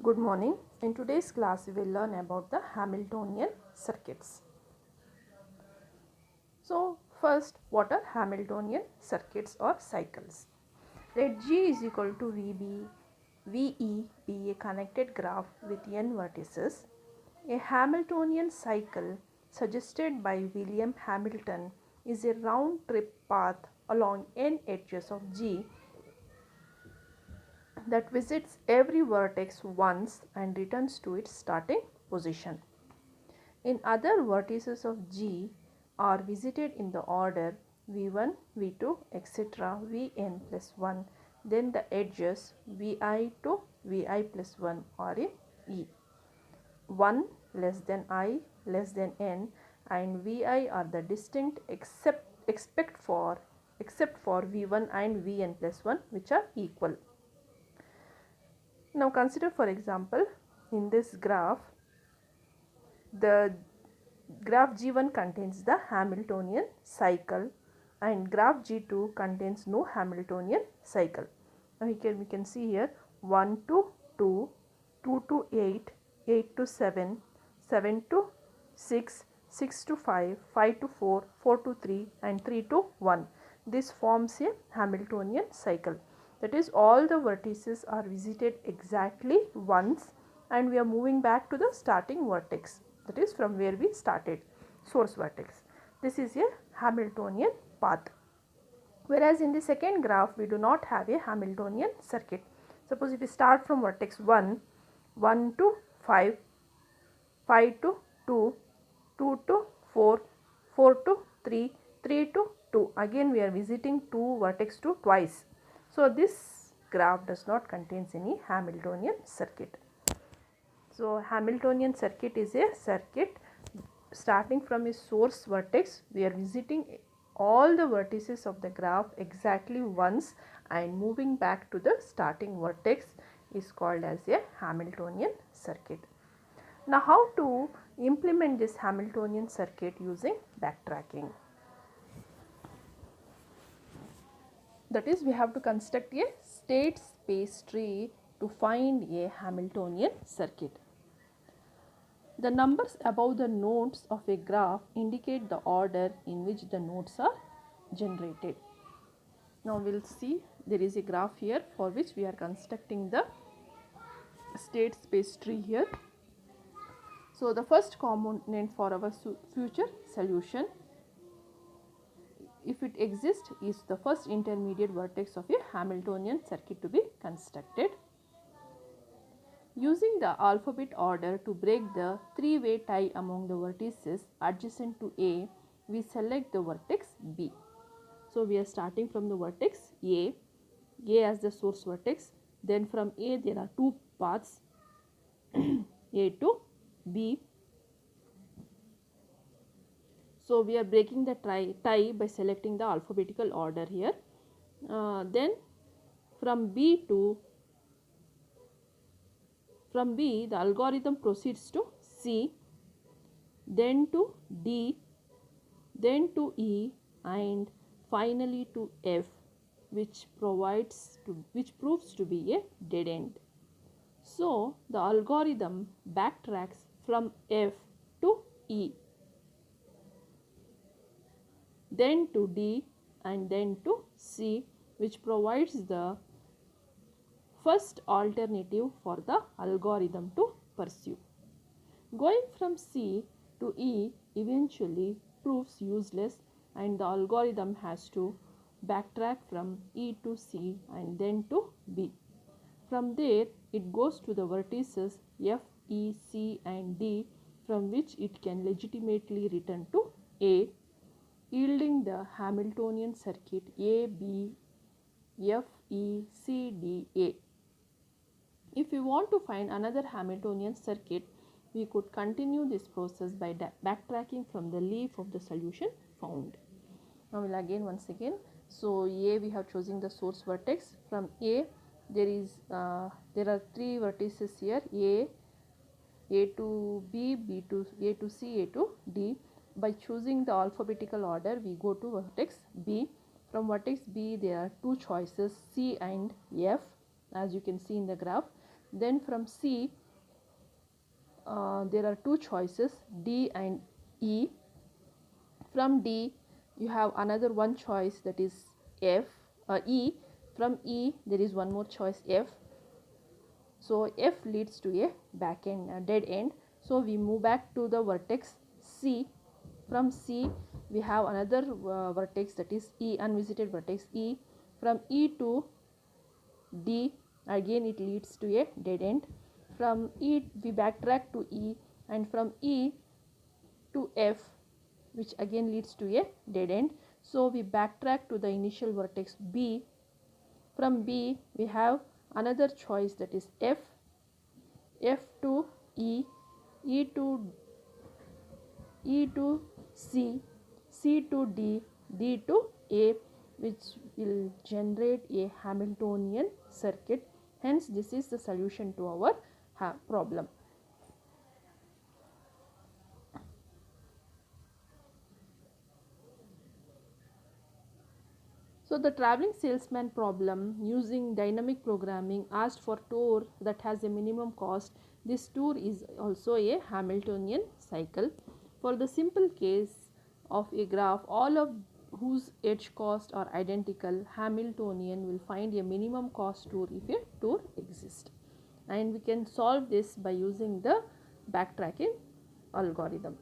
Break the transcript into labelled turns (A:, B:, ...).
A: Good morning. In today's class, we will learn about the Hamiltonian circuits. So, first, what are Hamiltonian circuits or cycles? Let G is equal to VE be a connected graph with n vertices. A Hamiltonian cycle suggested by William Hamilton is a round trip path along n edges of G that visits every vertex once and returns to its starting position. In other vertices of G are visited in the order V1, V2, etc. Vn plus 1, then the edges Vi to Vi plus 1 are in E. 1 less than I less than n and Vi are the distinct except for V1 and Vn plus 1, which are equal. Now consider, for example, in this graph, the graph G1 contains the Hamiltonian cycle and graph G2 contains no Hamiltonian cycle. Now we can see here 1 to 2, 2 to 8, 8 to 7, 7 to 6, 6 to 5, 5 to 4, 4 to 3 and 3 to 1. This forms a Hamiltonian cycle. That is, all the vertices are visited exactly once and we are moving back to the starting vertex, that is from where we started, source vertex. This is a Hamiltonian path. Whereas in the second graph we do not have a Hamiltonian circuit. Suppose if we start from vertex 1, 1 to 5, 5 to 2, 2 to 4, 4 to 3, 3 to 2. Again we are visiting vertex 2 twice. So this graph does not contain any Hamiltonian circuit. So Hamiltonian circuit is a circuit starting from a source vertex. We are visiting all the vertices of the graph exactly once and moving back to the starting vertex is called as a Hamiltonian circuit. Now how to implement this Hamiltonian circuit using backtracking? That is, we have to construct a state space tree to find a Hamiltonian circuit. The numbers above the nodes of a graph indicate the order in which the nodes are generated. Now we will see there is a graph here for which we are constructing the state space tree here. So the first component for our future solution, if it exists, is the first intermediate vertex of a Hamiltonian circuit to be constructed. Using the alphabet order to break the three-way tie among the vertices adjacent to A, we select the vertex B. So we are starting from the vertex A as the source vertex. Then from A there are two paths, A to B. So we are breaking the tie by selecting the alphabetical order here. Then from B, the algorithm proceeds to C, then to D, then to E, and finally to F, which proves to be a dead end. So the algorithm backtracks from F to E, then to D, and then to C, which provides the first alternative for the algorithm to pursue. Going from C to E eventually proves useless and the algorithm has to backtrack from E to C and then to B. From there it goes to the vertices F, E, C and D, from which it can legitimately return to A, yielding the Hamiltonian circuit A, B, F, E, C, D, A. If we want to find another Hamiltonian circuit, we could continue this process by backtracking from the leaf of the solution found. Now we'll once again. So A, we have chosen the source vertex. From A there are three vertices here, A to B, B to A to C, A to D. By choosing the alphabetical order, we go to vertex B. From vertex B there are two choices, C and F, as you can see in the graph. Then from C, there are two choices, D and E. From D, you have another one choice, that is E. From E, there is one more choice, F. So F leads to a back end, a dead end. So we move back to the vertex C. From C, we have another vertex, that is E, unvisited vertex E. From E to D, again it leads to a dead end. From E, we backtrack to E, and from E to F, which again leads to a dead end. So we backtrack to the initial vertex B. From B, we have another choice, that is F. F to E, E to C, C to D, D to A, which will generate a Hamiltonian circuit. Hence, this is the solution to our problem. So the traveling salesman problem using dynamic programming asked for tour that has a minimum cost. This tour is also a Hamiltonian cycle. For the simple case of a graph, all of whose edge costs are identical, Hamiltonian will find a minimum cost tour if a tour exists. And we can solve this by using the backtracking algorithm.